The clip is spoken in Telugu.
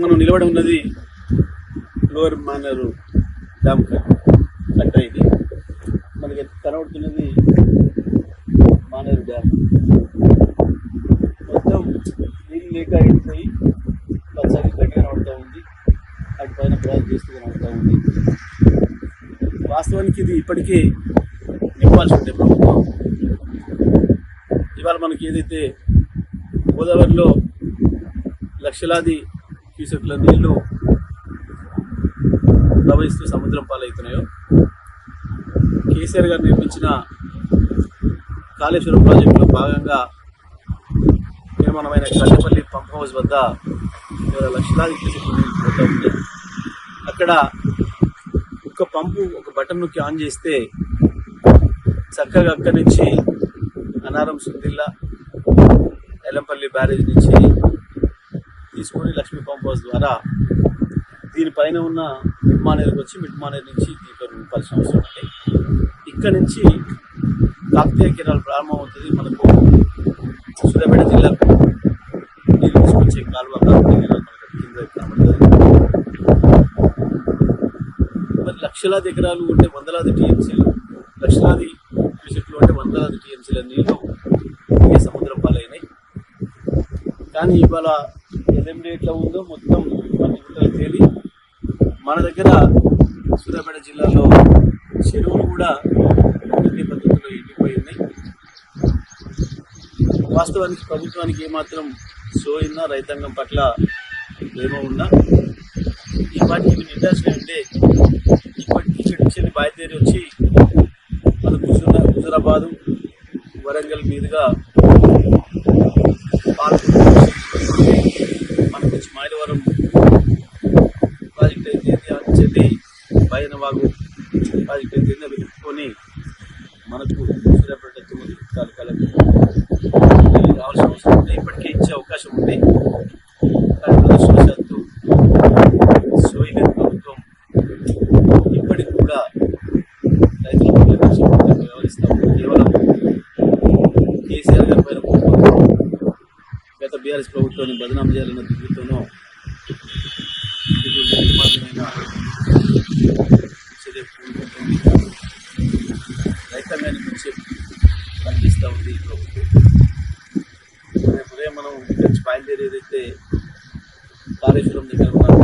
మనం నిలబడి ఉన్నది లోవర్ మానేరు డ్యామ్ కట్ట. ఇది మనకి కనబడుతున్నది మానేరు డ్యామ్. మొత్తం నీళ్ళు లేక ఎండిపోయి పచ్చగా గడ్డి కనబడుతూ ఉంది. అటు పైన బ్రాజ్ చేస్తూ కనబడుతూ ఉంది. వాస్తవానికి ఇది ఇప్పటికే నింపాల్సి ఉంటే ప్రభుత్వం. ఇవాళ మనకి ఏదైతే గోదావరిలో లక్షలాది క్యూసెక్ల నీళ్లు ప్రవహిస్తూ సముద్రం పాలవుతున్నాయో, కేసీఆర్ గారు నిర్మించిన కాళేశ్వరం ప్రాజెక్టులో భాగంగా నిర్మాణమైన కల్లపల్లి పంప్ హౌస్ వద్ద లక్షలాది క్యూసెక్ల నీళ్లు పోతూ ఉంటాయి. అక్కడ ఒక పంపు ఒక బటన్ నొక్కి ఆన్ చేస్తే చక్కగా అక్కడి నుంచి అనారం సుందిల్లా ఎల్లంపల్లి బ్యారేజ్ నుంచి తీసుకొని లక్ష్మీ పంప్ హౌస్ ద్వారా దీనిపైన ఉన్న మిడ్ మానేరుకి వచ్చి మిడ్ మానేరు నుంచి దీంట్లో నింపాల్సిన అవసరం ఉంది. ఇక్కడ నుంచి కాకతీయ కెనాల్ ప్రారంభమవుతుంది. మనకు సూర్యాపేట జిల్లాకు నీరు తీసుకొచ్చే కాలువ కాకతీయ కెనాల్ మనకు కింద కనబడుతుంది. మరి లక్షలాది ఎకరాలు ఉంటే వందలాది టీఎంసీలు, లక్షలాది క్యూసెక్లు అంటే వందలాది టీఎంసీల నీళ్లు ఈ సముద్రం పాలైనాయి. కానీ ఇవాళ ఎల్ఎండి ఎట్లా ఉందో మొత్తం గుట్టలు తేలి మన దగ్గర సూర్యాపేట జిల్లాలో చెరువులు కూడా అన్ని పద్ధతుల్లో ఎండిపోయి ఉన్నాయి. వాస్తవానికి ప్రభుత్వానికి ఏమాత్రం సోయినా రైతాంగం పట్ల ఏమో ఉన్నా ఈ వాటికి నిర్దేశం ఉంటే ఇక్కడి నుంచి బయలుదేరి వచ్చి మనకు హుజురాబాదు వరంగల్ మీదుగా మనకు వచ్చి మైలవరం ప్రాజెక్ట్ అయితే చెల్లి బైనవాగు ప్రాజెక్ట్ అయితే వెతుక్కొని మనకు సూర్యాపేట తొమ్మిది తాలూకాలకు రావాల్సిన అవసరం ఉంది. ఇప్పటికే ఇచ్చే అవకాశం ఉంది. కానీ దురదృష్టవశాత్తు సోయలేదు ప్రభుత్వం. ఇప్పటికి కూడా రైతుల వ్యవహరిస్తాము. కేవలం కేసీఆర్ గారి పైన గత బీఆర్ఎస్ ప్రభుత్వాన్ని బదనాం చేయాలన్న దిగుతూనో నిర్మాణమైన చర్య పూనుకుంటుంది. రైతాంగాన్ని మంచి పనిచేస్తూ ఉంది ఈ ప్రభుత్వం. రేపు ఉదయం మనం ఇక్కడి నుంచి బయలుదేరి ఏదైతే కాళేశ్వరం దగ్గర ఉన్నారో